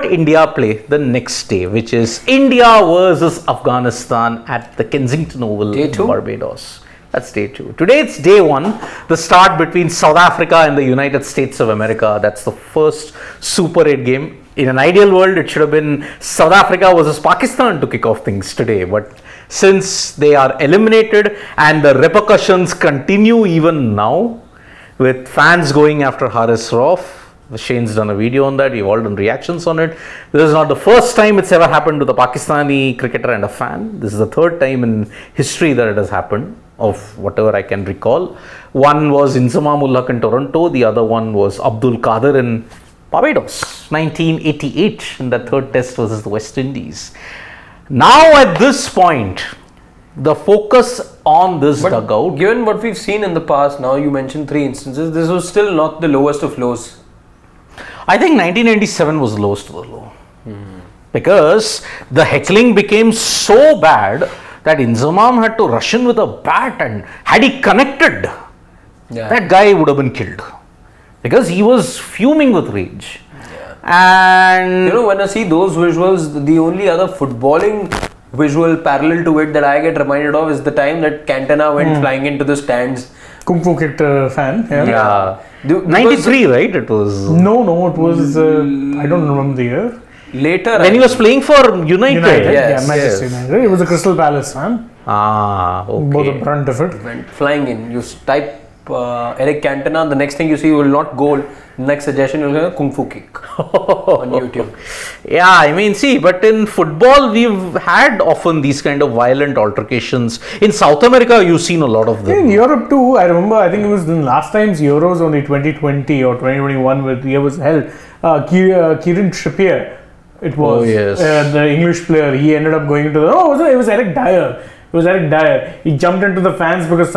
India play the next day, which is India versus Afghanistan at the Kensington Oval Day in 2? Barbados. That's day 2. Today it's day 1, the start between South Africa and the United States of America. That's the first Super 8 game. In an ideal world, it should have been South Africa versus Pakistan to kick off things today. But since they are eliminated and the repercussions continue even now, with fans going after Haris Rauf, Shane's done a video on that, we've all done reactions on it. This is not the first time it's ever happened to the Pakistani cricketer and a fan. This is the third time in history that it has happened, of whatever I can recall. One was Inzamam ul Haq in Toronto, the other one was Abdul Qadir in Barbados, 1988, in the third test versus the West Indies. Now at this point, the focus on this dugout. Given what we've seen in the past, now you mentioned 3 instances, this was still not the lowest of lows. I think 1997 was lowest of the low. Because the heckling became so bad that Inzamam had to rush in with a bat, and had he connected, that guy would have been killed. Because he was fuming with rage. And you know, when I see those visuals, the only other footballing visual parallel to it that I get reminded of is the time that Cantona went flying into the stands. Kung Fu kicked fan. yeah. 93, right? It was. No, it was. I don't remember the year. Later, When he was playing for United. Yes, Manchester United. It was a Crystal Palace fan. Okay. Both the brunt of it. went flying in. You type Eric Cantona, the next thing you see will not goal. Next suggestion you'll get a Kung Fu kick on YouTube. Yeah, I mean, see, but in football, we've had often these kind of violent altercations. In South America, you've seen a lot of them. In Europe too, I remember, I think it was in last time's Euros, only 2020 or 2021, where the year was held. Kieran Trippier, it was. Oh, yes. The English player, he ended up going into the. It was Eric Dyer. It was Eric Dyer. He jumped into the fans because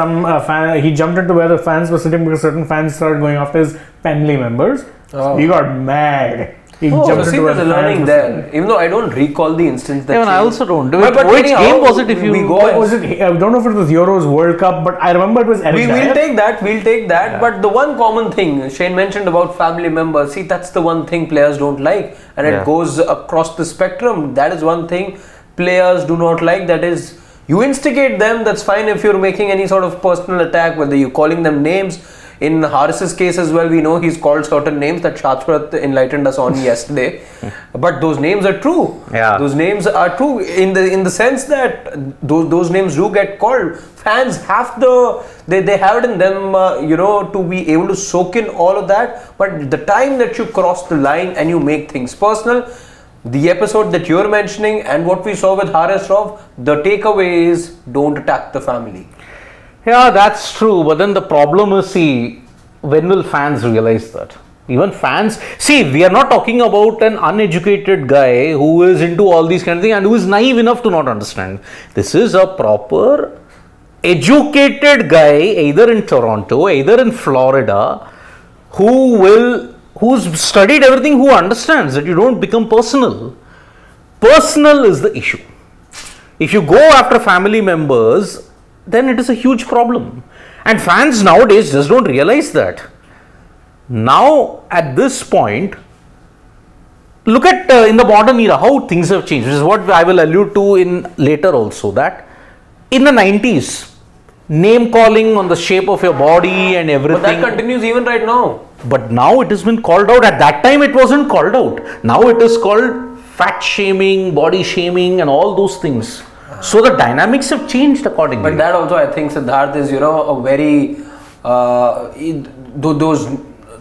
he jumped into where the fans were sitting because certain fans started going after his family members. Oh. He got mad. He So jumped see, into where there's a the fans learning were there. Even though I don't recall the instance that. Even I also don't. But Which anyhow, game was it if you. we go What was it? I don't know if it was Euros, World Cup, but I remember it was Eric Dyer. We'll take that. Yeah. But the one common thing Shane mentioned about family members, see, that's the one thing players don't like, and it goes across the spectrum. That is one thing players do not like. That is, you instigate them. That's fine if you're making any sort of personal attack, whether you're calling them names. In Haris's case as well, we know he's called certain names that Shashwat enlightened us on yesterday. But those names are true. Yeah. Those names are true in the sense that those names do get called. Fans have they have it in them, to be able to soak in all of that. But the time that you cross the line and you make things personal, the episode that you're mentioning and what we saw with Haris Rauf, the takeaway is don't attack the family. Yeah, that's true. But then the problem is, see, when will fans realize that? Even fans, see, we are not talking about an uneducated guy who is into all these kind of things and who is naive enough to not understand. This is a proper educated guy, either in Toronto, either in Florida, who's studied everything, who understands that you don't become personal. Personal is the issue. If you go after family members, then it is a huge problem. And fans nowadays just don't realize that. Now, at this point, look at in the modern era how things have changed, which is what I will allude to in later also, that in the 90s, name calling on the shape of your body and everything. But that continues even right now. But now it has been called out. At that time, it wasn't called out. Now it is called fat shaming, body shaming, and all those things. So the dynamics have changed accordingly. But that also, I think, Siddharth, is a very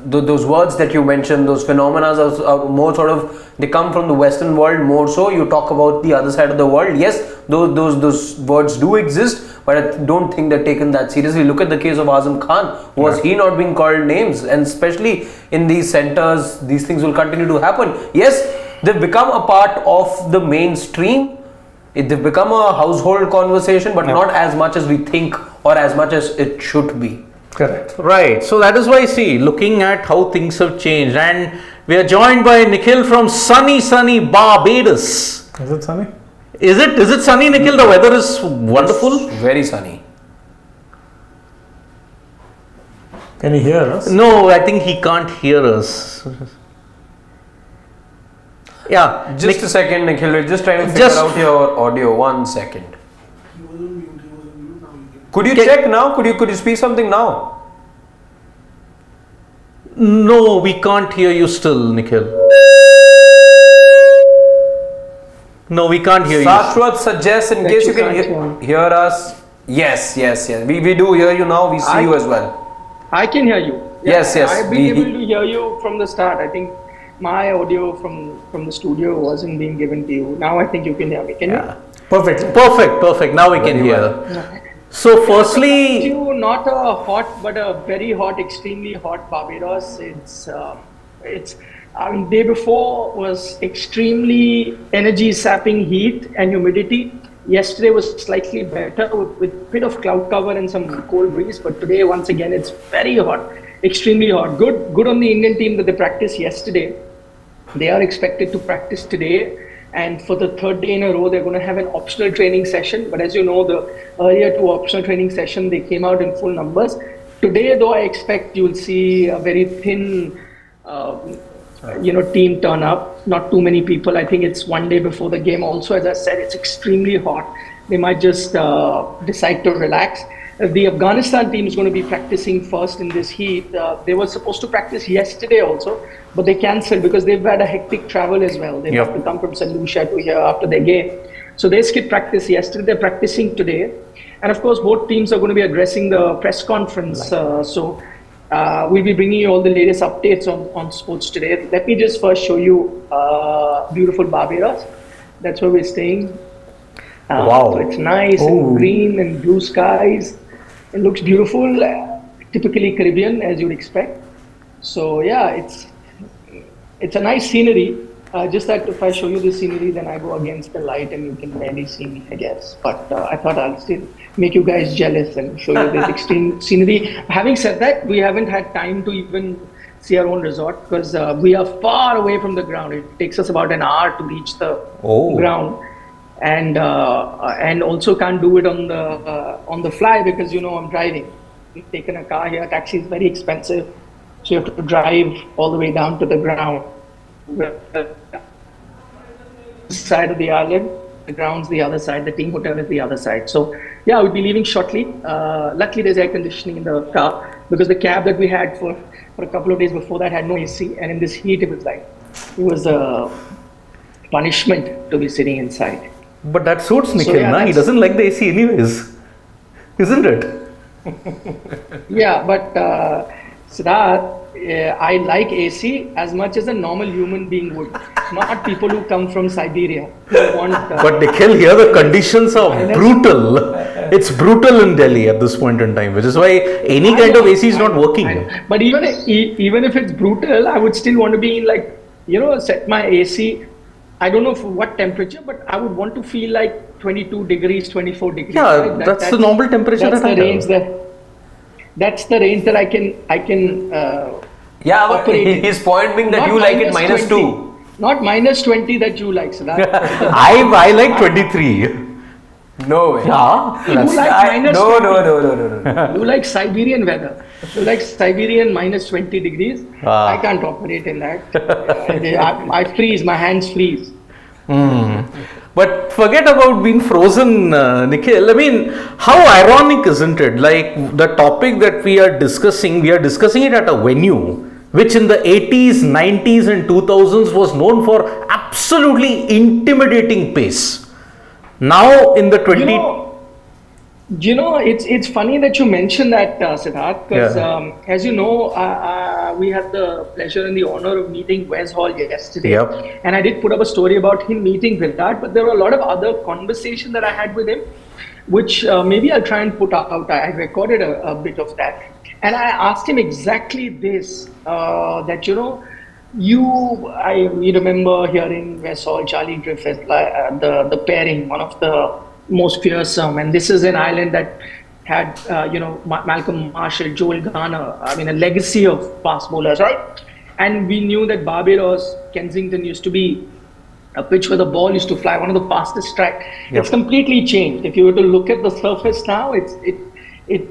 those words that you mentioned, those phenomena are more sort of, they come from the Western world more so. You talk about the other side of the world. Yes, those words do exist, but I don't think they're taken that seriously. Look at the case of Azam Khan. Was he not being called names? And especially in these centers, these things will continue to happen. Yes, they've become a part of the mainstream. They've become a household conversation, but not as much as we think or as much as it should be. Correct. Right. So that is why, see, looking at how things have changed, and we are joined by Nikhil from sunny Barbados. Is it sunny? Is it sunny, Nikhil? The weather is wonderful. It's very sunny. Can you hear us? No, I think he can't hear us. Yeah, Just a second, Nikhil. We're just trying to figure out your audio. 1 second. Could you check now? Could you speak something now? No, we can't hear you still, Nikhil. No, we can't hear you. Shashwat suggests in case you can hear us. Yes. We do hear you now. We see you as well. I can hear you. Yes. I've been able to hear you from the start. I think my audio from the studio wasn't being given to you. Now I think you can hear me. Can you? Perfect. Now we can hear. So, firstly, you not a hot, but a very hot, extremely hot Barbados. I mean, day before was extremely energy sapping heat and humidity. Yesterday was slightly better with bit of cloud cover and some cold breeze. But today, once again, it's very hot, extremely hot. Good on the Indian team that they practiced yesterday. They are expected to practice today. And for the third day in a row, they're going to have an optional training session. But as you know, the earlier two optional training sessions, they came out in full numbers. Today, though, I expect you'll see a very thin, team turn up. Not too many people. I think it's one day before the game. Also, as I said, it's extremely hot. They might just decide to relax. The Afghanistan team is going to be practicing first in this heat. They were supposed to practice yesterday also, but they cancelled because they've had a hectic travel as well. They have to come from St. Lucia to here after their game. So they skipped practice yesterday. They're practicing today. And of course, both teams are going to be addressing the press conference. We'll be bringing you all the latest updates on sports today. Let me just first show you beautiful Barbados. That's where we're staying. Wow. So it's nice and green and blue skies. It looks beautiful, typically Caribbean as you'd expect. So yeah, it's a nice scenery. Just that if I show you the scenery, then I go against the light and you can barely see me, I guess. But I thought I'll still make you guys jealous and show you this extreme scenery. Having said that, we haven't had time to even see our own resort because we are far away from the ground. It takes us about an hour to reach the ground. And also can't do it on the fly because I'm driving. We've taken a car here. Taxi is very expensive, so you have to drive all the way down to the ground. Side of the island, the ground's the other side. The team hotel is the other side. So yeah, we'll be leaving shortly. Luckily, there's air conditioning in the car because the cab that we had for a couple of days before that had no AC, and in this heat, it was a punishment to be sitting inside. But that suits Nikhil, he doesn't like the AC anyways, isn't it? Yeah, but Siddharth, I like AC as much as a normal human being would. Not people who come from Siberia who want. But Nikhil, here the conditions are brutal. It's brutal in Delhi at this point in time, which is why any kind of AC is not working. But even if it's brutal, I would still want to be in set my AC. I don't know for what temperature, but I would want to feel like 22 degrees, 24 degrees. Yeah, right? that's the normal temperature. That's the range that's the range that I can operate in. His point being that you like it -2. Not -20 that you like, Siddharth. I like 23. No way. Yeah. No. You like Siberian weather. You like Siberian -20 degrees. I can't operate in that. I freeze. My hands freeze. But forget about being frozen, Nikhil. I mean, how ironic, isn't it? Like the topic that we are discussing it at a venue which in the 80s, 90s and 2000s was known for absolutely intimidating pace. Now in the it's funny that you mentioned that, Siddharth, because as you know, we had the pleasure and the honor of meeting Wes Hall yesterday. And I did put up a story about him meeting Virat, but there were a lot of other conversations that I had with him, which maybe I'll try and put out. I recorded a bit of that. And I asked him exactly this, that, we remember hearing Wes Hall, Charlie Griffith, the pairing, one of the most fearsome, and this is an island that had Malcolm Marshall, Joel Garner, a legacy of fast bowlers, right? And we knew that Barbados, Kensington used to be a pitch where the ball used to fly, one of the fastest track. It's completely changed. If you were to look at the surface now, it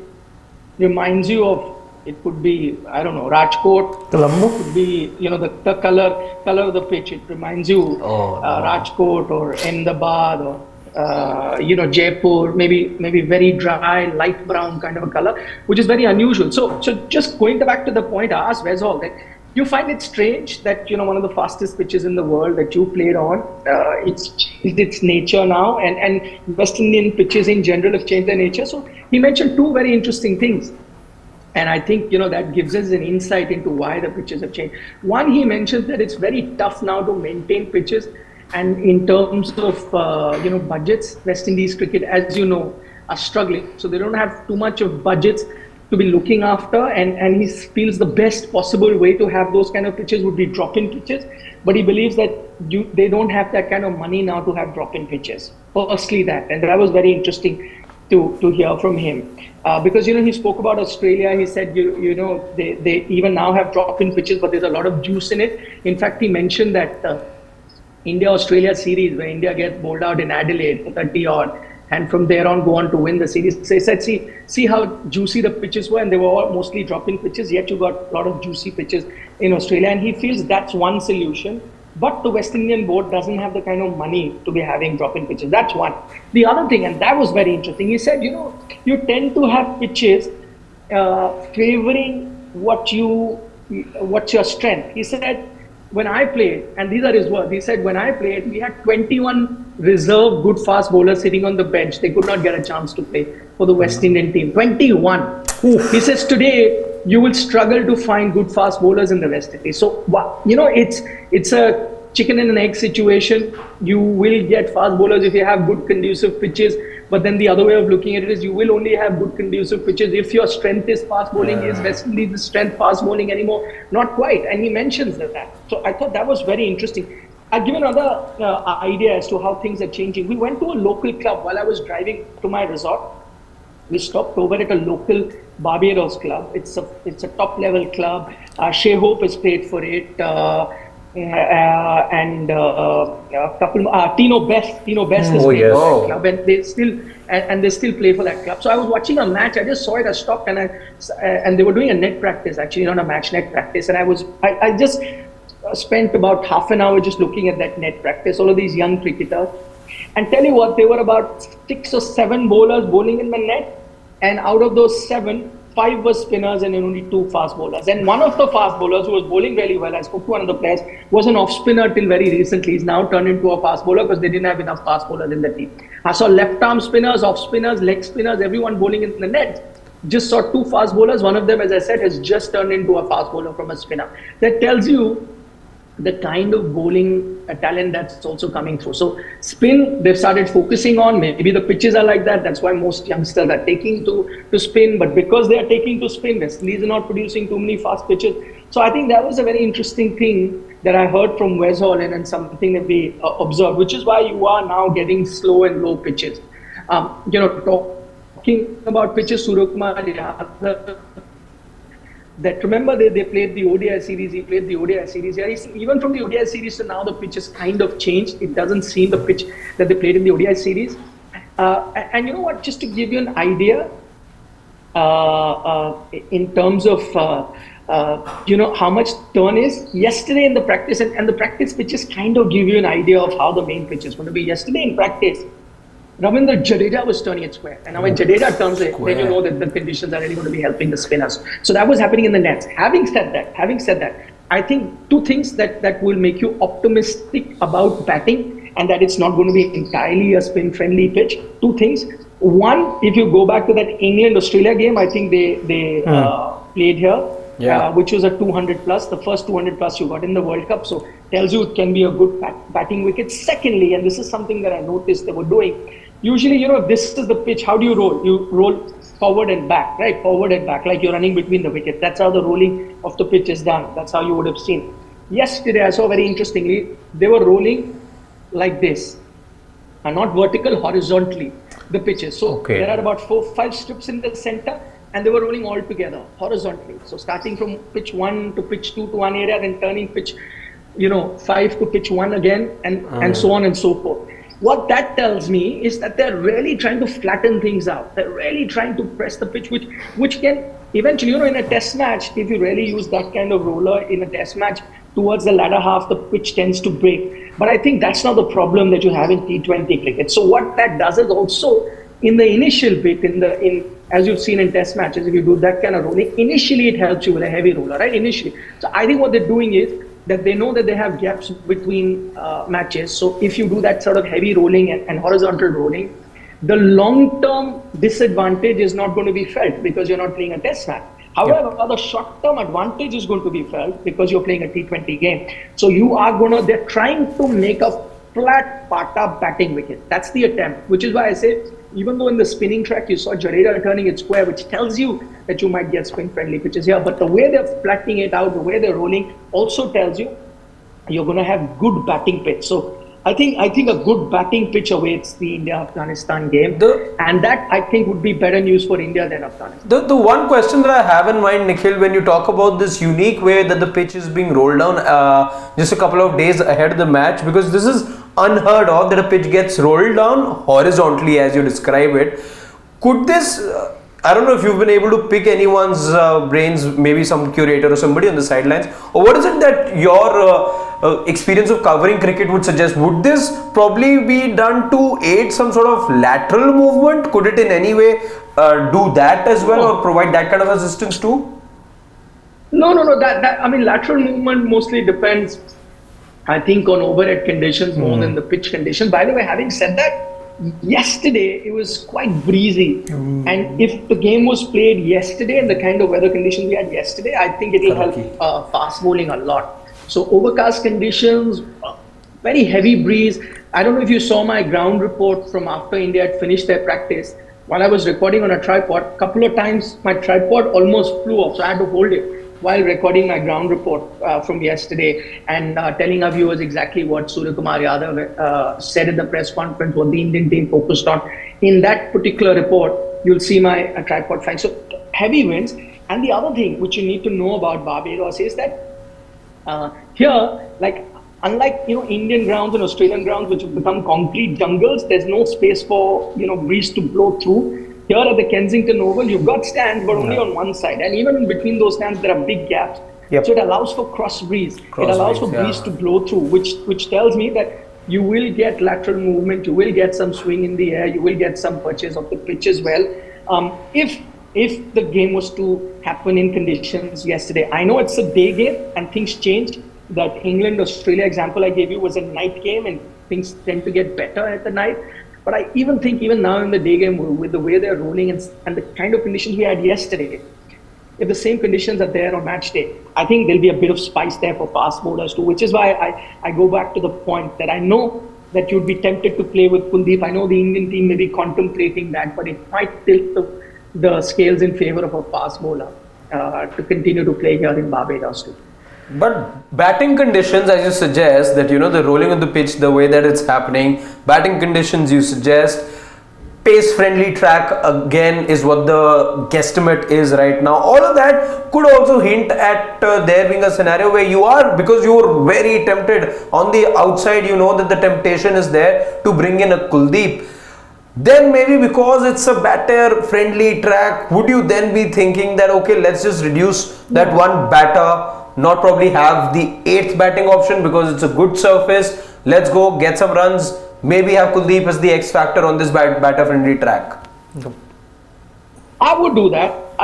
reminds you of It could be, I don't know, Rajkot. Colombo? Could be, the color of the pitch. It reminds you Rajkot or Ahmedabad or Jaipur. Maybe very dry, light brown kind of a color, which is very unusual. So just going back to the point I asked Wesol, that you find it strange that one of the fastest pitches in the world that you played on, it's changed its nature now, and West Indian pitches in general have changed their nature. So he mentioned two very interesting things. And I think, that gives us an insight into why the pitches have changed. One, he mentions that it's very tough now to maintain pitches. And in terms of, budgets, West Indies cricket, as you know, are struggling. So they don't have too much of budgets to be looking after. And he feels the best possible way to have those kind of pitches would be drop-in pitches. But he believes that they don't have that kind of money now to have drop-in pitches. Firstly, that. And that was very interesting to hear from him. Because he spoke about Australia. He said they even now have drop-in pitches, but there's a lot of juice in it. In fact, he mentioned that India-Australia series, where India gets bowled out in Adelaide for 30 odd, and from there on go on to win the series. So he said, see how juicy the pitches were, and they were all mostly drop-in pitches. Yet you got a lot of juicy pitches in Australia, and he feels that's one solution. But the West Indian board doesn't have the kind of money to be having drop-in pitches. That's one. The other thing, and that was very interesting, he said, you tend to have pitches favoring what's your strength. He said, when I played, and these are his words, he said, when I played, we had 21 reserve good fast bowlers sitting on the bench. They could not get a chance to play for the West Indian team. 21. Oof. He says, today, you will struggle to find good fast bowlers in the West Indies. So, it's a chicken and an egg situation. You will get fast bowlers if you have good conducive pitches. But then the other way of looking at it is you will only have good conducive pitches if your strength is fast bowling. Is West Indies the strength fast bowling anymore? Not quite. And he mentions that. So I thought that was very interesting. I'll give another idea as to how things are changing. We went to a local club while I was driving to my resort. We stopped over at a local Barbados club. It's a top level club. Shea Hope has played for it. And a couple Tino Best has played for that club, and they still play for that club. So I was watching a match. I just saw it. I stopped and they were doing a net practice, actually not a match, net practice. And I just spent about half an hour just looking at that net practice. All of these young cricketers, and tell you what, there were about 6 or 7 bowlers bowling in the net, and out of those 7, 5 were spinners and only 2 fast bowlers. And one of the fast bowlers who was bowling really well, I spoke to one of the players, was an off spinner till very recently. He's now turned into a fast bowler because they didn't have enough fast bowlers in the team. I saw left arm spinners, off spinners, leg spinners, everyone bowling in the net. Just saw 2 fast bowlers. One of them, as I said, has just turned into a fast bowler from a spinner. That tells you the kind of bowling talent that's also coming through. So spin, they've started focusing on. Maybe the pitches are like that. That's why most youngsters are taking to spin. But because they are taking to spin, West Indies are not producing too many fast pitches. So I think that was a very interesting thing that I heard from Wesol and something that we observed, which is why you are now getting slow and low pitches. Talking about pitches, Suryakumar, that remember they played the ODI series, he played the ODI series. Yeah, even from the ODI series to now, the pitch has kind of changed. It doesn't seem the pitch that they played in the ODI series. And you know what, just to give you an idea, in terms of, how much turn is, yesterday in the practice, and the practice pitches kind of give you an idea of how the main pitch is going to be. Yesterday in practice, Ravindra Jadeja was turning it square. And now when Jadeja turns it, then you know that the conditions are really going to be helping the spinners. So that was happening in the nets. Having said that, I think 2 things that will make you optimistic about batting, and that it's not going to be entirely a spin-friendly pitch. 2 things. One, if you go back to that England-Australia game, I think they played here, which was a 200 plus, the first 200 plus you got in the World Cup. So tells you it can be a good batting wicket. Secondly, and this is something that I noticed they were doing, usually, if this is the pitch, how do you roll? You roll forward and back, right? Forward and back, like you're running between the wickets. That's how the rolling of the pitch is done. That's how you would have seen. Yesterday, I saw very interestingly, they were rolling like this, and not vertical, horizontally, the pitches. So there are about 4-5 strips in the center, and they were rolling all together, horizontally. So starting from pitch 1 to pitch 2 to one area, then turning pitch, 5 to pitch 1 again, and so on and so forth. What that tells me is that they're really trying to flatten things out. They're really trying to press the pitch, which can eventually, in a test match, if you really use that kind of roller in a test match, towards the latter half, the pitch tends to break. But I think that's not the problem that you have in T20 cricket. So what that does is also in the initial bit, as you've seen in test matches, if you do that kind of rolling, initially it helps you with a heavy roller, right? Initially. So I think what they're doing is that they know that they have gaps between matches. So if you do that sort of heavy rolling and horizontal rolling, the long-term disadvantage is not going to be felt because you're not playing a test match. However, the short-term advantage is going to be felt because you're playing a T20 game. So they're trying to make a flat Pata batting wicket. That's the attempt, which is why I say, even though in the spinning track you saw Jareda turning it square, which tells you that you might get spin-friendly pitches here, but the way they're flattening it out, the way they're rolling, also tells you you're going to have good batting pitch. So I think a good batting pitch awaits the India-Afghanistan game, and that I think would be better news for India than Afghanistan. The one question that I have in mind, Nikhil, when you talk about this unique way that the pitch is being rolled down just a couple of days ahead of the match, because this is unheard of that a pitch gets rolled down horizontally as you describe it. Could this, I don't know if you've been able to pick anyone's brains, maybe some curator or somebody on the sidelines, or what is it that your experience of covering cricket would suggest? Would this probably be done to aid some sort of lateral movement? Could it in any way do that as well, or provide that kind of assistance too? No. Lateral movement mostly depends, I think, on overhead conditions more than the pitch condition. By the way, having said that, yesterday it was quite breezy, and if the game was played yesterday and the kind of weather conditions we had yesterday, I think it will help fast bowling a lot. So overcast conditions, very heavy breeze. I don't know if you saw my ground report from after India had finished their practice. While I was recording on a tripod, a couple of times my tripod almost flew off, so I had to hold it while recording my ground report from yesterday and telling our viewers exactly what Surya Kumar Yadav said in the press conference, what the Indian team focused on. In that particular report, you'll see my tripod flying. So heavy winds. And the other thing which you need to know about Barbados is that here, unlike Indian grounds and Australian grounds, which have become concrete jungles, there's no space for breeze to blow through. Here at the Kensington Oval, you've got stands, but only on one side, and even in between those stands, there are big gaps. So it allows for cross breeze. It allows for breeze to blow through, which tells me that you will get lateral movement, you will get some swing in the air, you will get some purchase of the pitch as well. If the game was to happen in conditions yesterday, I know it's a day game and things change. That England-Australia example I gave you was a night game and things tend to get better at the night. But I even think even now in the day game, with the way they're rolling and the kind of conditions we had yesterday, if the same conditions are there on match day, I think there'll be a bit of spice there for fast bowlers too, which is why I go back to the point that I know that you'd be tempted to play with Kuldeep. I know the Indian team may be contemplating that, but it might tilt the scales in favor of a fast bowler to continue to play here in Barbados too. But batting conditions, as you suggest, that the rolling of the pitch, the way that it's happening, batting conditions you suggest, pace-friendly track again is what the guesstimate is right now. All of that could also hint at there being a scenario where because you're very tempted on the outside, that the temptation is there to bring in a Kuldeep. Then maybe because it's a batter-friendly track, would you then be thinking that, okay, let's just reduce that one batter, not probably have the 8th batting option because it's a good surface. Let's go get some runs. Maybe have Kuldeep as the X factor on this batter-friendly track. I would do that,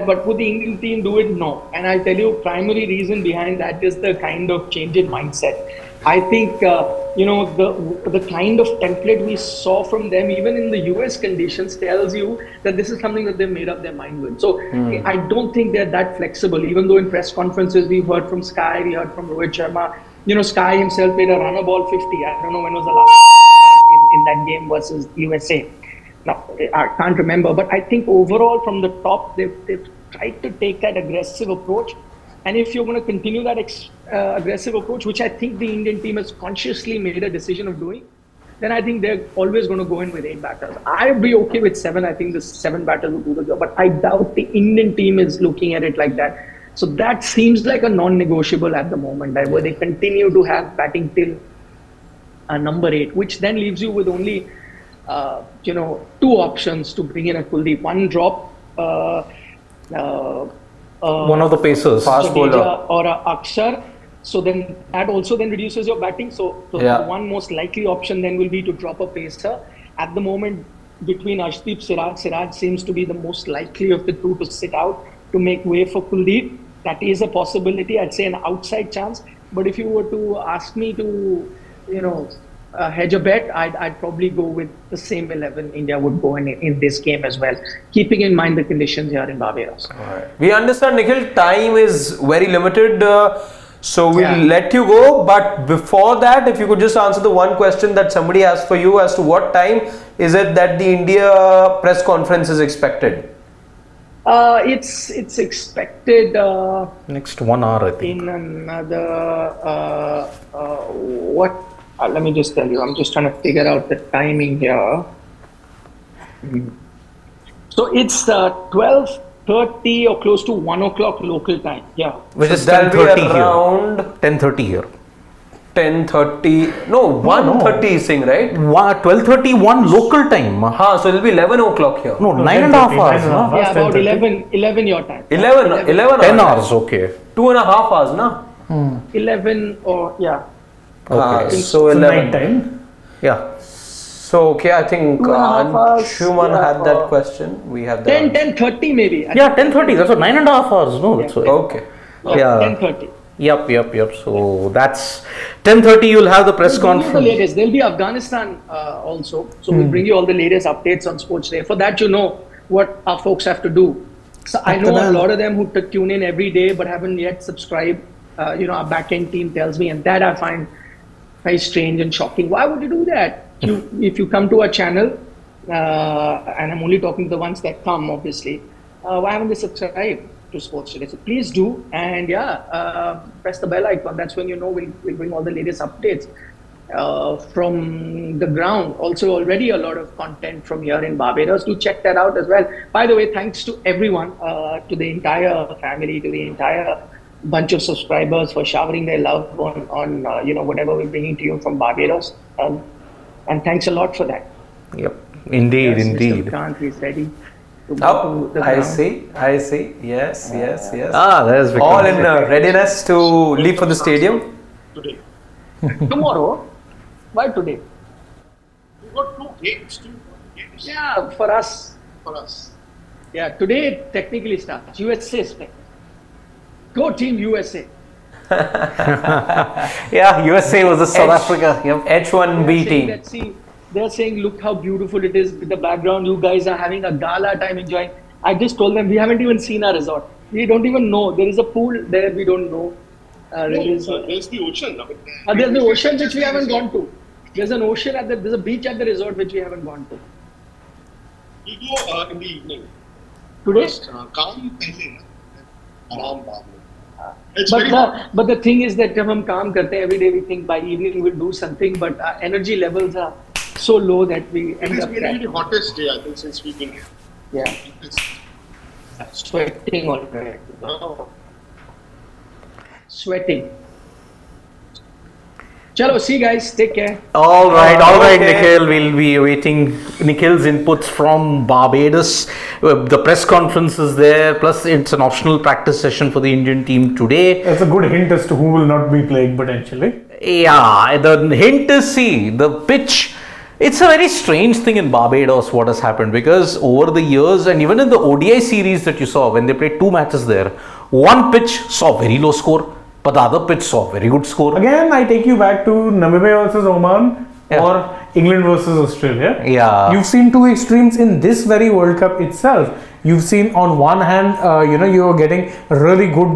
but would the Indian team do it? No. And I'll tell you, primary reason behind that is the kind of change in mindset. I think, the kind of template we saw from them, even in the US conditions, tells you that this is something that they've made up their mind with. So I don't think they're that flexible, even though in press conferences we've heard from Sky, we heard from Rohit Sharma. Sky himself played a runner ball 50. I don't know when was the last in that game versus USA. Now, I can't remember, but I think overall from the top, they've tried to take that aggressive approach. And if you're going to continue that aggressive approach, which I think the Indian team has consciously made a decision of doing, then I think they're always going to go in with 8 batters. I'd be okay with 7. I think the 7 batters will do the job. But I doubt the Indian team is looking at it like that. So that seems like a non-negotiable at the moment, where they continue to have batting till number 8, which then leaves you with only 2 options to bring in a Kuldeep. One drop One of the pacers. Fast bowler. Jadeja or a Akshar. So then that also then reduces your batting. So Yeah. the one most likely option then will be to drop a pacer. At the moment, between Arshdeep, Siraj seems to be the most likely of the two to sit out to make way for Kuldeep. That is a possibility. I'd say an outside chance. But if you were to ask me to, hedge a bet, I'd probably go with the same 11 India would go in this game as well, keeping in mind the conditions here in Barbados. We understand, Nikhil, time is very limited. So we'll Yeah. let you go. But before that, if you could just answer the one question that somebody asked for you as to what time is it that the India press conference is expected? It's expected Next 1 hour, I think. in another what? Let me just tell you. I'm just trying to figure out the timing here. So it's 12:30 or close to 1 o'clock local time. Yeah. Which So is that'll be 10:30 here. around 10:30 here. 10:30. No, 1:30 is saying, right? 12:31 local time. So it'll be 11 o'clock here. No, 9.5 hours. 9.5 No? hours. Yeah, about 10:30. 11 your time. 11 10 hours. hours, okay. 2.5 hours, na? 11 or yeah. Okay. So It's 11. night time. Yeah. So okay, I think 2.5 hours, Anshuman yeah, had that or question. We have 10:30 maybe. Yeah, 10:30. That's what 9.5 hours. No, that's why. Okay. Yeah. 10:30. Yep. So that's 10:30. You'll have the press We'll bring you the conference. latest. There'll be Afghanistan also. So we'll bring you all the latest updates on Sports Day. For that, what our folks have to do. So I know a lot of them who tune in every day but haven't yet subscribed. Our back-end team tells me, and that I find very strange and shocking. Why would you do that? If you come to our channel, and I'm only talking to the ones that come, obviously, why haven't they subscribed to Sports Today? So please do, and press the bell icon. That's when we'll bring all the latest updates from the ground. Also, already a lot of content from here in Barbados. Do check that out as well. By the way, thanks to everyone, to the entire family, to the entire bunch of subscribers for showering their love on whatever we're bringing to you from Barbados. And thanks a lot for that. Yep. Indeed, Yes, indeed. Mr. Kant is ready to go Oh, to the I ground. see. Yes. There's All in readiness to leave for the stadium. Today. Tomorrow? Why today? We got two games. Yeah, for us. For us. Yeah, today it technically starts. USA spec. Go Team USA. Yeah, USA was South Africa. Yep. H1B team. They're saying, look how beautiful it is with the background. You guys are having a gala time enjoying. I just told them we haven't even seen our resort. We don't even know. There is a pool there we don't know. There's the ocean. There's the ocean which we haven't gone to. There's an ocean there's a beach at the resort which we haven't gone to. We go in the evening. Today? Calm pehle na. Aram baad mein. It's very hot. But the thing is that जब हम काम करते हैं every day we think by evening we'll do something, but our energy levels are so low that we It end has up been crashing. the hottest day, I think, since we've been here. Yeah, It's, sweating already. oh, Sweating. Chalo, see you guys. Take care. All right, Okay. Nikhil. We'll be awaiting Nikhil's inputs from Barbados. The press conference is there, plus it's an optional practice session for the Indian team today. That's a good hint as to who will not be playing potentially. Yeah, the hint is, see, the pitch. It's a very strange thing in Barbados what has happened, because over the years and even in the ODI series that you saw when they played 2 matches there, one pitch saw very low score, but the other pitch saw very good score. Again, I take you back to Namibia versus Oman Yeah. or England versus Australia. Yeah. You've seen two extremes in this very World Cup itself. You've seen on one hand, you're getting really good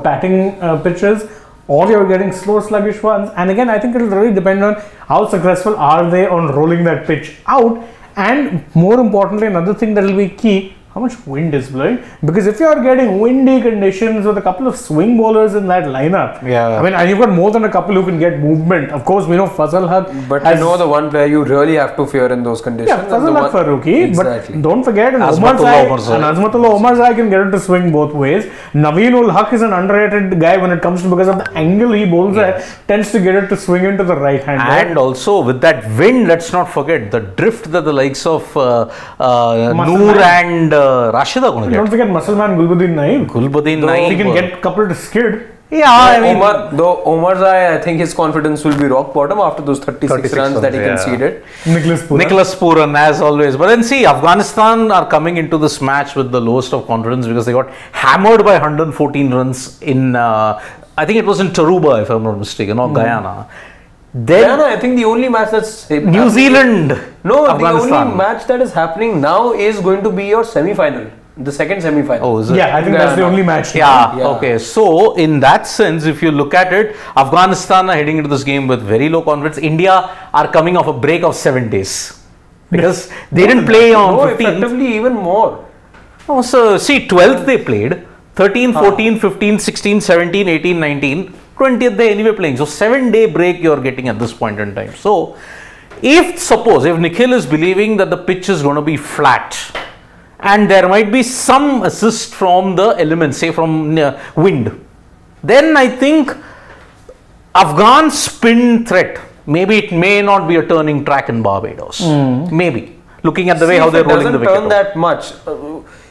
batting pitches, or you're getting slow, sluggish ones. And again, I think it'll really depend on how successful are they on rolling that pitch out. And more importantly, another thing that will be key, how much wind is blowing, because if you are getting windy conditions with a couple of swing bowlers in that lineup, Yeah. I mean, and you've got more than a couple who can get movement. Of course, we know Fazal Haq, But has, you know the one player you really have to fear in those conditions. yeah, and the Fazal Haq one- Farooqi, Exactly. but don't forget, and Azmatullah Omarzai. Azmatullah Omarzai can get it to swing both ways. Naveen ul Haq is an underrated guy when it comes to, because of the angle he bowls at, tends to get it to swing into the right hand. And also with that wind, let's not forget the drift that the likes of Noor Man. and Rashid are going to Don't get. forget Muscle Man Gulbuddin Naeem. Gulbuddin He Naeem. can get coupled to skid. Yeah, I mean, Omar's I think his confidence will be rock bottom after those 36 runs that he yeah. conceded. Nicholas Puran as always. But then see, Afghanistan are coming into this match with the lowest of confidence because they got hammered by 114 runs in, I think it was in Taruba if I'm not mistaken, or Guyana. Then Guyana, I think the only match that's New Zealand. No, Afghanistan. the only match that is happening now is going to be your semi-final. The second semi-final. Oh, is it? Yeah, I think that's the only match. Yeah, Yeah. okay. So, in that sense, if you look at it, Afghanistan are heading into this game with very low confidence. India are coming off a break of 7 days because they didn't play on No, 15th. effectively even more. Oh, so, see, 12th they played, 13, 14, 15, 16, 17, 18, 19, 20th they anyway playing. So, 7-day break you're getting at this point in time. So, if Nikhil is believing that the pitch is going to be flat, and there might be some assist from the elements, say from wind, then I think Afghan spin threat, maybe it may not be a turning track in Barbados. Maybe. Looking at the way how they're rolling the wicket. wicket. It doesn't turn that much.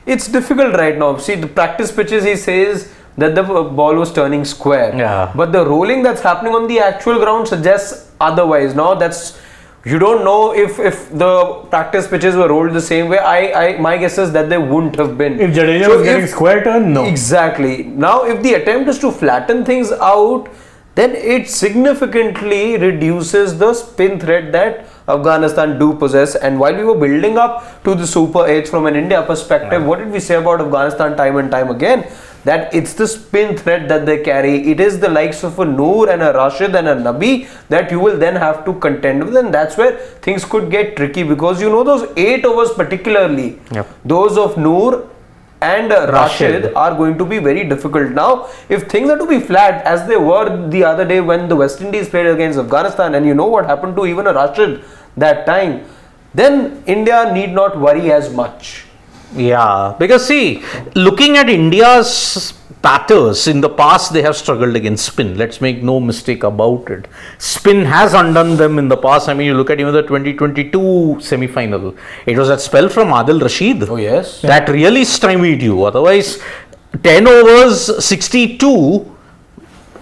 It's difficult right now. See, the practice pitches, he says that the ball was turning square. Yeah. But the rolling that's happening on the actual ground suggests otherwise. Now that's... You don't know if the practice pitches were rolled the same way. My guess is that they wouldn't have been. If Jadeja was getting square turn, no. Exactly. Now, if the attempt is to flatten things out, then it significantly reduces the spin threat that Afghanistan do possess. And while we were building up to the Super 8 from an India perspective, what did we say about Afghanistan time and time again? That it's the spin threat that they carry. It is the likes of a Noor and a Rashid and a Nabi that you will then have to contend with, and that's where things could get tricky because you know those 8 overs particularly, those of Noor and Rashid are going to be very difficult. Now, if things are to be flat as they were the other day when the West Indies played against Afghanistan, and you know what happened to even a Rashid that time, then India need not worry as much. Yeah, because see, looking at India's batters in the past, they have struggled against spin. Let's make no mistake about it. Spin has undone them in the past. I mean, you look at even the 2022 semi-final. It was that spell from Adil Rashid. Oh yes. That really stymied you. Otherwise, 10 overs, 62.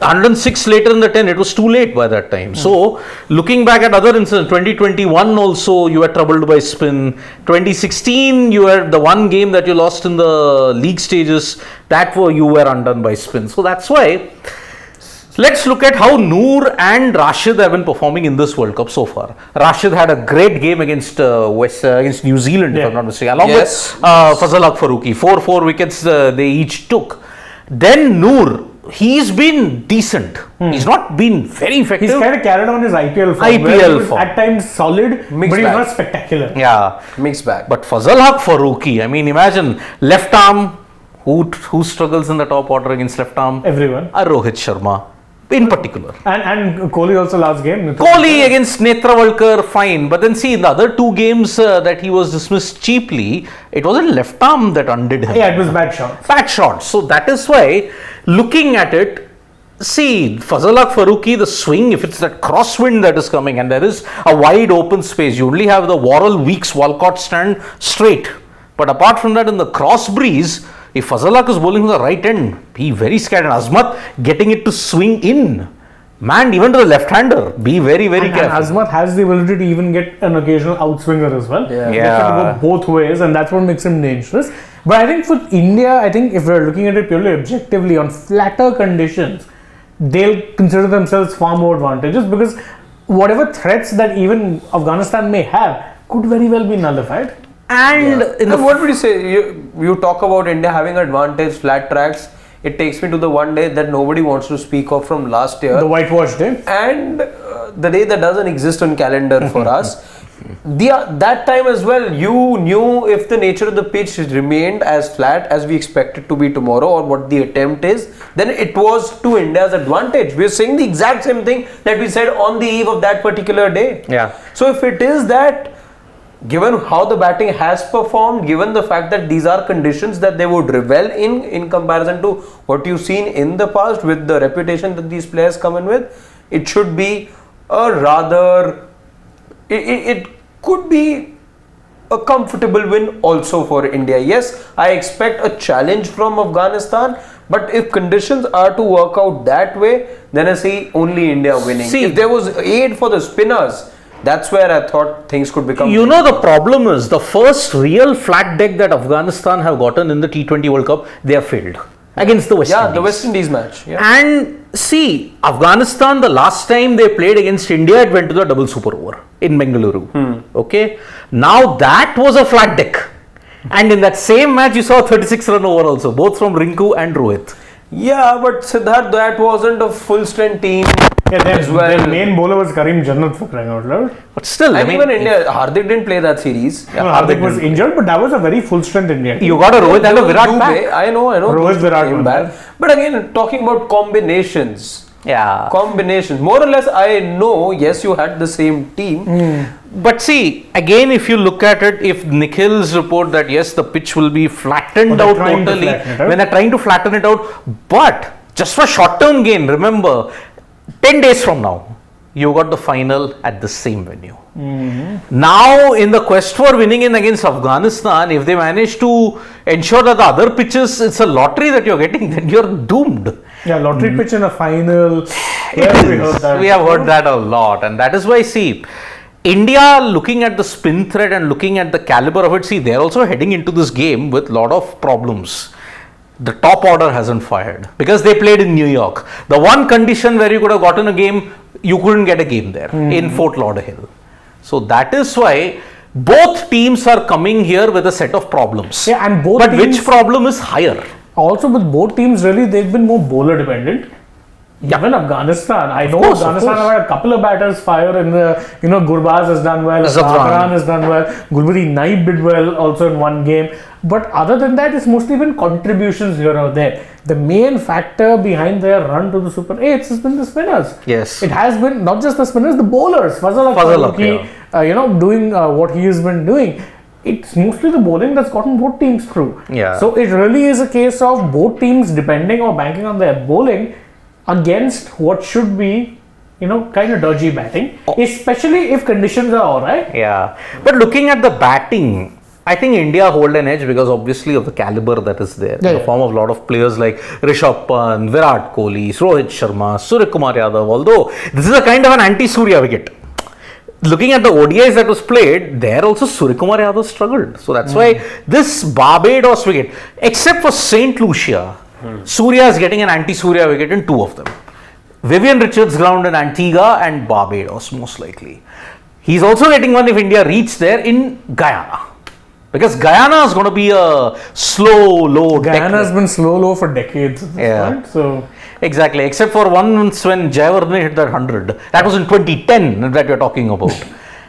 106 later in the 10, it was too late by that time. So, looking back at other incidents, 2021 also you were troubled by spin. 2016 you were the one game that you lost in the league stages, you were undone by spin. So, that's why let's look at how Noor and Rashid have been performing in this World Cup so far. Rashid had a great game against against New Zealand, if I'm not mistaken, along with Fazal Haq Farooqi. 4 wickets they each took. Then Noor, he's been decent. He's not been very effective. He's kind of carried on his IPL form. IPL where he was form. at times solid, but he's not spectacular. Yeah. Mixed bag. But Fazal Haq Farooqi, I mean, imagine left arm, who struggles in the top order against left arm? Everyone. Rohit Sharma in particular. And Kohli also last game. Kohli against Netravalkar, fine. But then see, in the other 2 games that he was dismissed cheaply, it wasn't left arm that undid him. Yeah, it was bad shots. Bad shots. So that is why, looking at it, see, Fazal Haq Farooqi, the swing, if it's that crosswind that is coming and there is a wide open space, you only have the Worrell Weeks Walcott stand straight. But apart from that, in the cross breeze, if Fazal Haq is bowling from the right end, be very scared. And Azmat getting it to swing in. Man, even to the left-hander, be very, very careful. And Azmat has the ability to even get an occasional outswinger as well. Yeah. He can go both ways, and that's what makes him dangerous. But I think for India, I think if we're looking at it purely objectively on flatter conditions, they'll consider themselves far more advantageous because whatever threats that even Afghanistan may have could very well be nullified. And what would you say? You talk about India having advantage, flat tracks. It takes me to the one day that nobody wants to speak of from last year. The whitewash day. And the day that doesn't exist on calendar for us. That time as well, you knew if the nature of the pitch remained as flat as we expect it to be tomorrow or what the attempt is, then it was to India's advantage. We're saying the exact same thing that we said on the eve of that particular day. Yeah. So if it is that, given how the batting has performed, given the fact that these are conditions that they would revel in comparison to what you've seen in the past with the reputation that these players come in with, it should be a rather, it could be a comfortable win also for India. Yes, I expect a challenge from Afghanistan, but if conditions are to work out that way, then I see only India winning. See, if there was aid for the spinners, that's where I thought things could become. You know, the problem is the first real flat deck that Afghanistan have gotten in the T20 World Cup, they have failed against the West Indies. Yeah, the West Indies match. Yeah. And see, Afghanistan, the last time they played against India, it went to the double super over in Bengaluru. Okay. Now that was a flat deck. And in that same match, you saw a 36 run over also, both from Rinku and Rohit. Yeah, but Siddharth, that wasn't a full strength team. Yeah, as well. their main bowler was Karim Jannat for crying out loud. But still, And even India, Hardik didn't play that series. No, Hardik was injured, but that was a very full strength India team. you got a Rohit and a Virat Dubey, back. I know. Rohit Those Virat came was back. back. But again, talking about combinations. Yeah. More or less, I know, yes, you had the same team. But see, again, if you look at it, if Nikhil's report that yes, the pitch will be flattened out trying to totally, flatten it out. when they're trying to flatten it out, but just for short-term gain, remember, 10 days from now, you got the final at the same venue. Now, in the quest for winning in against Afghanistan, if they manage to ensure that the other pitches, it's a lottery that you're getting, then you're doomed. Yeah, lottery pitch in a final. We have heard that a lot, and that is why, see, India looking at the spin threat and looking at the caliber of it, see, they're also heading into this game with a lot of problems. The top order hasn't fired because they played in New York. The one condition where you could have gotten a game, you couldn't get a game there in Fort Lauderdale. So that is why both teams are coming here with a set of problems. Yeah, and both but teams, which problem is higher? Also, with both teams, really, they've been more bowler dependent. Even Afghanistan, I know Afghanistan have had a couple of batters fire in the, Gurbaz has done well, Zafran has done well, Gulbari Naib did well also in one game. But other than that, it's mostly been contributions here or there. The main factor behind their run to the Super 8s has been the spinners. Yes. It has been not just the spinners, the bowlers. Fazal Faruqi, doing what he has been doing. It's mostly the bowling that's gotten both teams through. Yeah. So it really is a case of both teams depending or banking on their bowling against what should be, kind of dodgy batting, especially if conditions are alright. Yeah. But looking at the batting, I think India hold an edge because obviously of the caliber that is there. In the form of a lot of players like Rishabh Pant, Virat Kohli, Rohit Sharma, Suryakumar Yadav, although this is a kind of an anti-Surya wicket. Looking at the ODIs that was played, there also Suryakumar Yadav struggled. So that's why this Barbados wicket, except for St. Lucia, Surya is getting an anti-Surya wicket in two of them. Vivian Richards ground in Antigua and Barbados most likely. He's also getting one if India reach there in Guyana. Because Guyana is going to be a slow, low. Guyana has been slow, low for decades at this point. So exactly, except for once when Jayawardene hit that 100. That was in 2010 that we're talking about.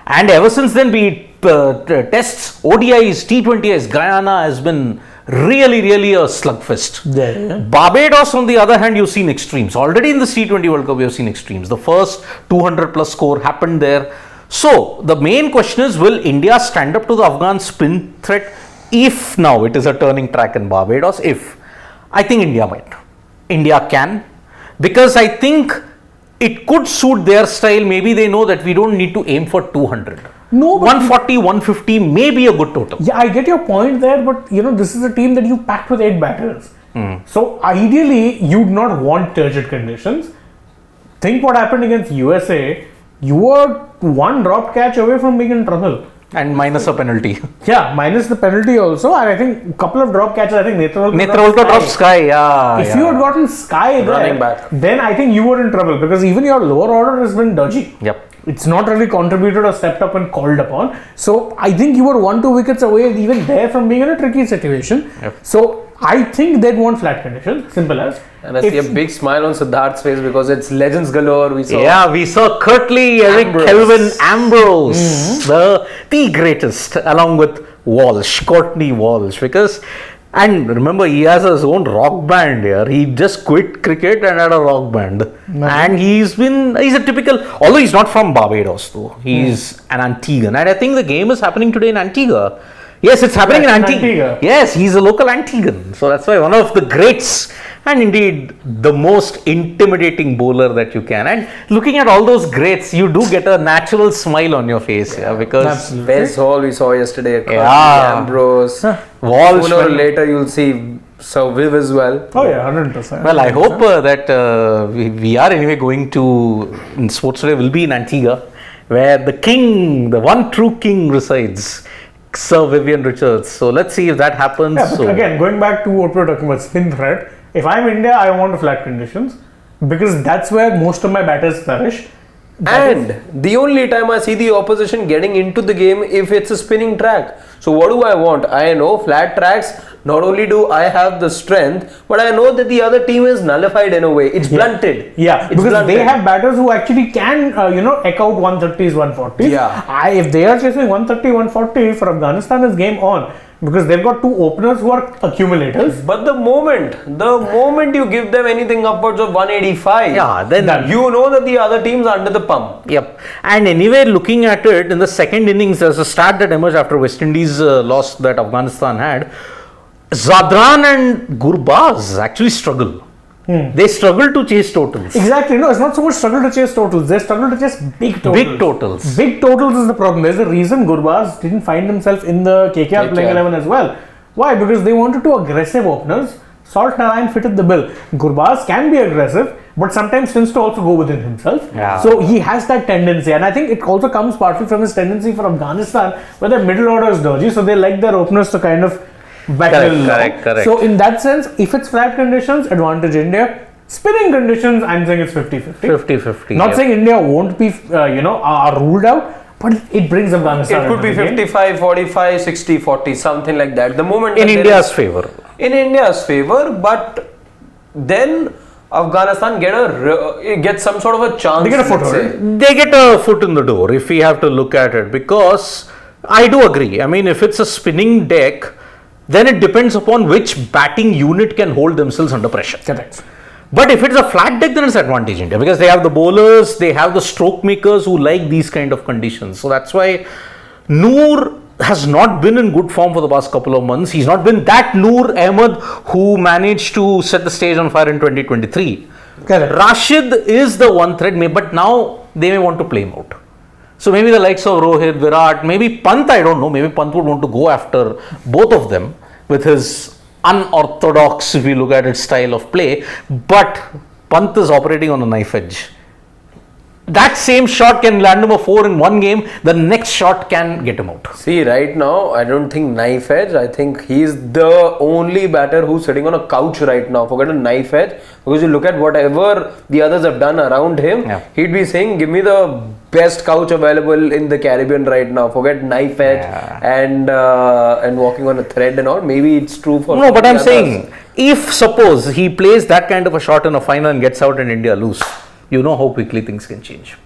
And ever since then, be it tests, ODIs, T20s, Guyana has been really a slugfest. Barbados, on the other hand, you've seen extremes. Already in the T20 World Cup, you've seen extremes. The first 200 plus score happened there. So, the main question is, will India stand up to the Afghan spin threat if now it is a turning track in Barbados? If. I think India might. India can. Because I think it could suit their style. Maybe they know that we don't need to aim for 200. No, 140, 150 may be a good total. Yeah, I get your point there, but this is a team that you packed with 8 batters. So ideally, you'd not want turgid conditions. Think what happened against USA. You were one drop catch away from being in trouble. And minus a penalty. Yeah, minus the penalty also. And I think a couple of drop catches, I think Netravalkar dropped Sky. If you had gotten Sky there, then I think you were in trouble because even your lower order has been dodgy. Yep. It's not really contributed or stepped up and called upon. So I think you were 1-2 wickets away even there from being in a tricky situation. Yep. So I think they'd want flat conditions, simple as. And I see a big smile on Siddharth's face because it's legends galore. We saw Curtly, Eric Kelvin, Ambrose, the greatest, along with Walsh, Courtney Walsh, and remember, he has his own rock band here. He just quit cricket and had a rock band. And he's a typical, although he's not from Barbados though, he's an Antiguan. And I think the game is happening today in Antigua. Yes, it's happening in Antigua. Yes, he's a local Antiguan. So that's why one of the greats and indeed the most intimidating bowler that you can. And looking at all those greats, you do get a natural smile on your face, because Absolutely. Best Hall we saw yesterday. Yeah. Ambrose. Walsh. Sooner or later you'll see Sir Viv as well. Oh yeah, 100%. Well, I hope that we are anyway going to, in Sports Today, will be in Antigua, where the king, the one true king resides, Sir Vivian Richards. So let's see if that happens. Yeah, but So, again, going back to what we were talking about, spin threat. If I'm India, I want flat conditions because that's where most of my batters flourish. And the only time I see the opposition getting into the game if it's a spinning track. So what do I want? I know flat tracks, not only do I have the strength, but I know that the other team is nullified in a way. It's blunted. Yeah, It's because they blunted. have batters who actually can, echo out 130s, 140s. Yeah. If they are chasing 130, 140 for Afghanistan, is game on because they've got two openers who are accumulators. But the moment you give them anything upwards of 185, yeah, then Done. you know that the other team's under the pump. Yep. And anyway, looking at it, in the second innings, there's a stat that emerged after West Indies loss that Afghanistan had. Zadran and Gurbaz actually struggle. They struggle to chase totals. Exactly. No, it's not so much struggle to chase totals. They struggle to chase big totals. Big totals. Big totals is the problem. There's a reason Gurbaz didn't find himself in the KKR playing 11 as well. Why? Because they wanted two aggressive openers. Salt Narayan fitted the bill. Gurbaz can be aggressive, but sometimes tends to also go within himself. Yeah. So he has that tendency, and I think it also comes partly from his tendency for Afghanistan, where their middle order is dodgy, so they like their openers to kind of back Correct, little low. correct. So in that sense, if it's flat conditions, advantage India. Spinning conditions, I'm saying it's 50-50. 50-50. Not yep. saying India won't be, are ruled out, but it brings Afghanistan. It could be into the game. 55, 45, 60, 40, something like that. The moment In that there India's is- favor. in India's favor, but then Afghanistan get some sort of a chance. They get a let's foothold. say. They get a foot in the door if we have to look at it, because I do agree. I mean, if it's a spinning deck, then it depends upon which batting unit can hold themselves under pressure. Correct. But if it's a flat deck, then it's advantage India, because they have the bowlers, they have the stroke makers who like these kind of conditions. So that's why Noor has not been in good form for the past couple of months. He's not been that Noor Ahmed who managed to set the stage on fire in 2023. Correct. Rashid is the one threat, but now they may want to play him out. So maybe the likes of Rohit, Virat, maybe Pant, I don't know, maybe Pant would want to go after both of them with his unorthodox, if you look at its style of play, but Pant is operating on a knife edge. That same shot can land him a 4 in one game, the next shot can get him out. See, right now, I don't think knife edge. I think he's the only batter who's sitting on a couch right now. Forget a knife edge, because you look at whatever the others have done around him, Yeah. he'd be saying, give me the best couch available in the Caribbean right now. Forget knife edge and walking on a thread and all. Maybe it's true for No, but the I'm others. saying, if suppose he plays that kind of a shot in a final and gets out and India lose, you know how quickly things can change.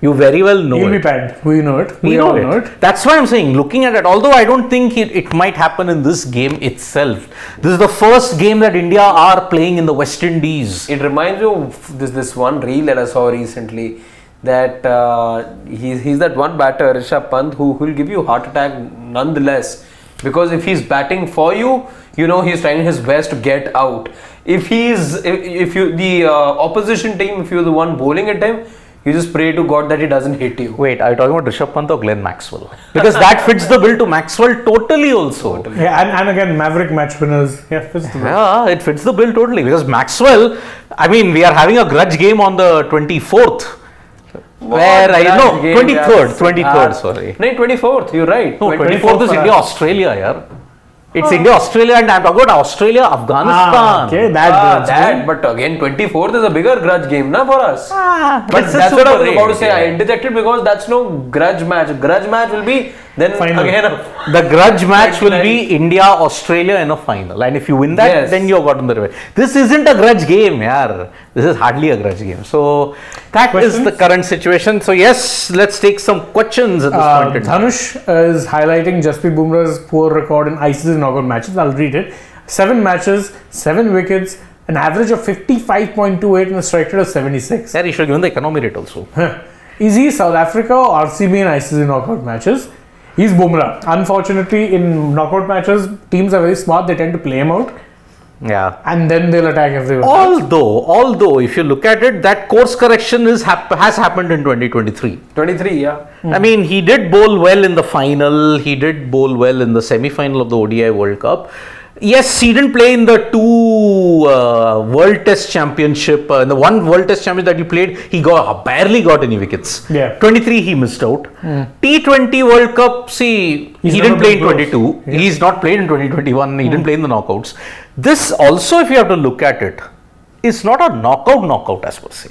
You very well know He'll it. be panned. We know it. We all know it. That's why I'm saying, looking at it, although I don't think it might happen in this game itself. This is the first game that India are playing in the West Indies. It reminds me of this one reel that I saw recently, that he's that one batter, Rishabh Pant, who will give you heart attack nonetheless, because if he's batting for you, you know he's trying his best to get out. If the opposition team, if you're the one bowling at him, you just pray to God that he doesn't hit you. Wait, are you talking about Rishabh Pant or Glenn Maxwell? Because that fits the bill to Maxwell totally also. Yeah, and again, Maverick match winners. Yeah, fits the bill. Yeah, it fits the bill totally, because Maxwell, I mean, we are having a grudge game on the 24th. Where I know, 23rd, sorry. No, 24th, you're right. No, 24th is 24th for India, us. Australia, yeah. It's India, Australia, and I'm talking about Australia, Afghanistan. Okay, But again, 24th is a bigger grudge game, na, for us. But It's a that's what I was Super about to 8, say. I yeah. interjected because that's no grudge match. Grudge match will be then Final. again. The grudge match will be India, Australia in a final, and if you win that, Yes. then you have gotten the revenge. This isn't a grudge game, yaar. This is hardly a grudge game. So that is the current situation. So yes, let's take some questions at this point in time. Dhanush is highlighting Jasprit Bumrah's poor record in ICC knockout matches. I'll read it. 7 matches, 7 wickets, an average of 55.28 and a strike rate of 76. Yeah, you should have given the economy rate also. Is he South Africa or RCB in ICC knockout matches? He's Bumrah. Unfortunately, in knockout matches, teams are very smart. They tend to play him out. Yeah. and then they'll attack everyone. Although, if you look at it, that course correction has happened in 2023. 23, yeah. I mean, he did bowl well in the final. He did bowl well in the semi-final of the ODI World Cup. Yes, he didn't play in the two World Test Championship. In the one World Test Championship that he played, he barely got any wickets. Yeah. 23, he missed out. T20 World Cup, he didn't play in 22. Yeah. He's not played in 2021. He didn't play in the knockouts. This also, if you have to look at it, is not a knockout as per se.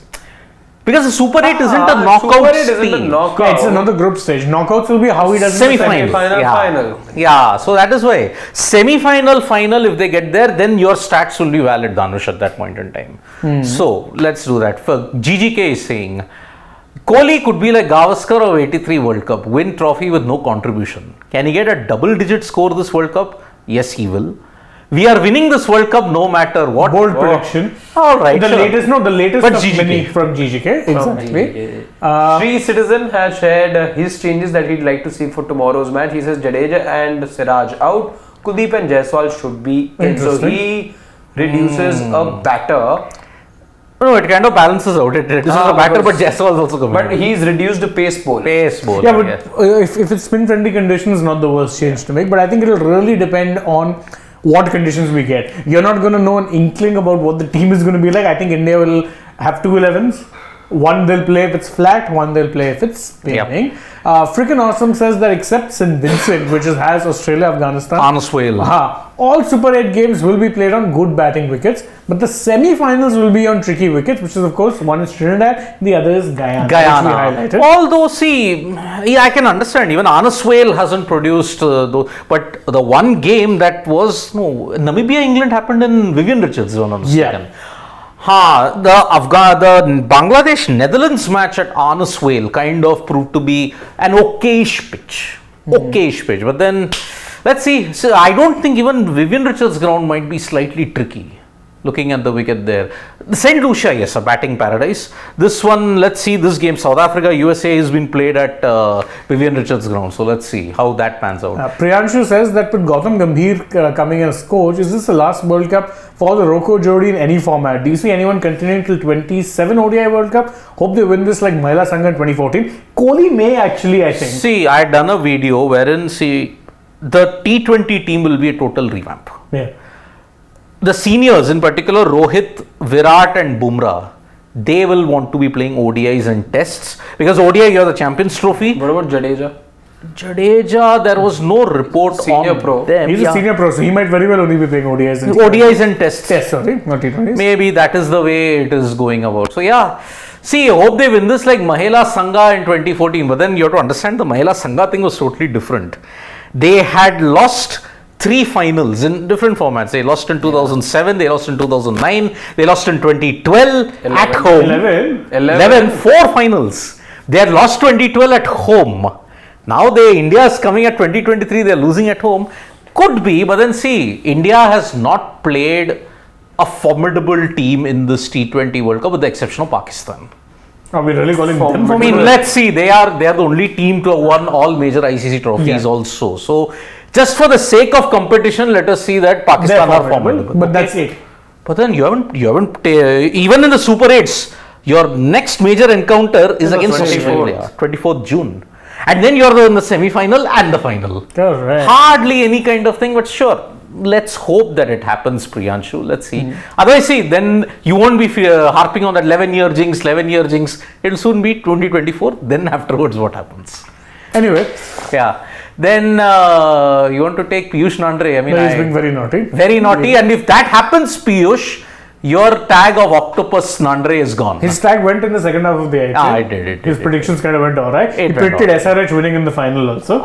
Because the Super 8 isn't a knockout stage. Yeah, it's another group stage. Knockouts will be how he does semi-final. Final. Yeah, so that is why. Semi-final, final, if they get there, then your stats will be valid, Dhanush, at that point in time. So, let's do that. For GGK is saying, Kohli could be like Gavaskar of 83 World Cup, win trophy with no contribution. Can he get a double-digit score this World Cup? Yes, he will. We are winning this World Cup no matter what. Bold prediction. All right. The latest But of GGK. many from GGK. Exactly. Sri Citizen has shared his changes that he'd like to see for tomorrow's match. He says Jadeja and Siraj out. Kuldeep and Jaiswal should be in. So he reduces a batter. No, it kind of balances out. It reduces a batter, but Jaiswal is also coming. But he's reduced the pace bowl. Yeah, but if it's spin-friendly conditions, not the worst change to make. But I think it will really depend on what conditions we get. You're not going to know an inkling about what the team is going to be like. I think India will have two 11s. One they'll play if it's flat, one they'll play if it's spinning. Yep. Freaking Awesome says that except St. Vincent, which has Australia, Afghanistan, on a swale. all Super 8 games will be played on good batting wickets, but the semi-finals will be on tricky wickets, which is of course one is Trinidad, the other is Guyana. Which we highlighted. Although, I can understand even Anaswale hasn't produced, but the one game that was Namibia England happened in Vivian Richards, if I'm not mistaken. The Bangladesh Netherlands match at Anaswale kind of proved to be an okayish pitch. But then let's see. So I don't think even Vivian Richards ground might be slightly tricky. Looking at the wicket there. St. Lucia, yes, a batting paradise. This one, let's see this game. South Africa, USA has been played at Vivian Richards ground. So let's see how that pans out. Priyanshu says that with Gautam Gambhir coming as coach, is this the last World Cup for the Rocco Jodi in any format? Do you see anyone continuing till 27 ODI World Cup? Hope they win this like Mahila Sangha in 2014. Kohli may actually, I think. See, I had done a video wherein, the T20 team will be a total revamp. Yeah. The seniors, in particular, Rohit, Virat and Bumrah, they will want to be playing ODIs and tests because ODI, you have the Champions Trophy. What about Jadeja? Jadeja, there was no report Senior on pro. them. He's a senior pro, so he might very well only be playing ODIs and tests. Not T20s. Maybe that is the way it is going about. So yeah, I hope they win this like Mahila Sangha in 2014. But then you have to understand the Mahila Sangha thing was totally different. They had lost 3 finals in different formats. They lost in 2007, they lost in 2009, they lost in 2012 at home. 11, 4 finals. They had lost 2012 at home. Now India is coming at 2023, they are losing at home. Could be, but then India has not played a formidable team in this T20 World Cup with the exception of Pakistan. Are we really calling them formidable? I mean, let's see, they are the only team to have won all major ICC trophies also. So, just for the sake of competition, let us see that Pakistan are formidable. But that's it. But then you haven't even in the Super 8s, your next major encounter is against Australia, 24th June. And then you're in the semi-final and the final. Correct. Hardly any kind of thing, but sure. Let's hope that it happens, Priyanshu. Let's see. Otherwise, then you won't be harping on that 11-year jinx. It'll soon be 2024. Then afterwards, what happens? Anyway. Yeah. Then you want to take Piyush Nandre. I mean, he's being very naughty. Very naughty. And if that happens, Piyush, your tag of Octopus Nandre is gone. His tag went in the second half of the IPL. It did. His predictions kind of went alright. He predicted SRH winning in the final also.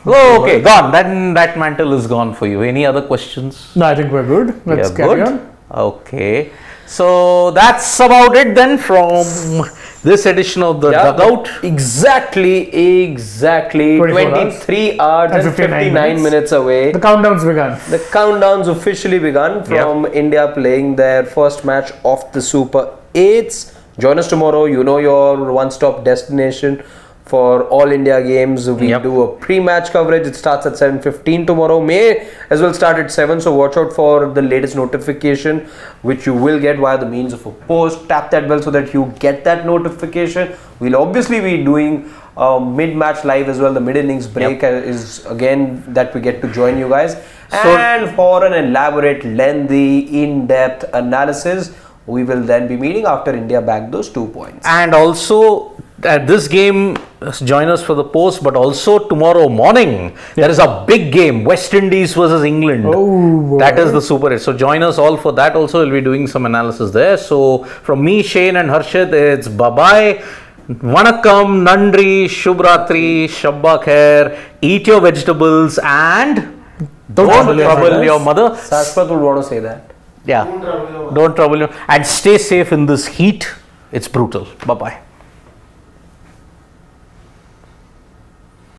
Okay, gone. Then that mantle is gone for you. Any other questions? No, I think we're good. Let's carry on. Okay. So that's about it then from this edition of the Dugout. Exactly 23 hours and 59 minutes away. The countdown's begun. The countdown's officially begun from India playing their first match of the Super 8s. Join us tomorrow. You know your one-stop destination for all India games. We Yep. do a pre-match coverage. It starts at 7:15 tomorrow. May as well start at 7. So watch out for the latest notification, which you will get via the means of a post. Tap that bell so that you get that notification. We'll obviously be doing mid-match live as well. The mid-innings break is again that we get to join you guys. And for an elaborate, lengthy, in-depth analysis, we will then be meeting after India bagged those 2 points. And also at this game, join us for the post, but also tomorrow morning there is a big game, West Indies versus England. Oh, boy. That is the super hit. So join us all for that. Also, we'll be doing some analysis there. So from me, Shane and Harshit, it's bye-bye. Vanakkam, Nandri, Shubhratri, Shabba Khair, eat your vegetables and don't trouble your mother. Saspat would want to say that. Yeah, don't trouble you and stay safe in this heat. It's brutal. Bye-bye.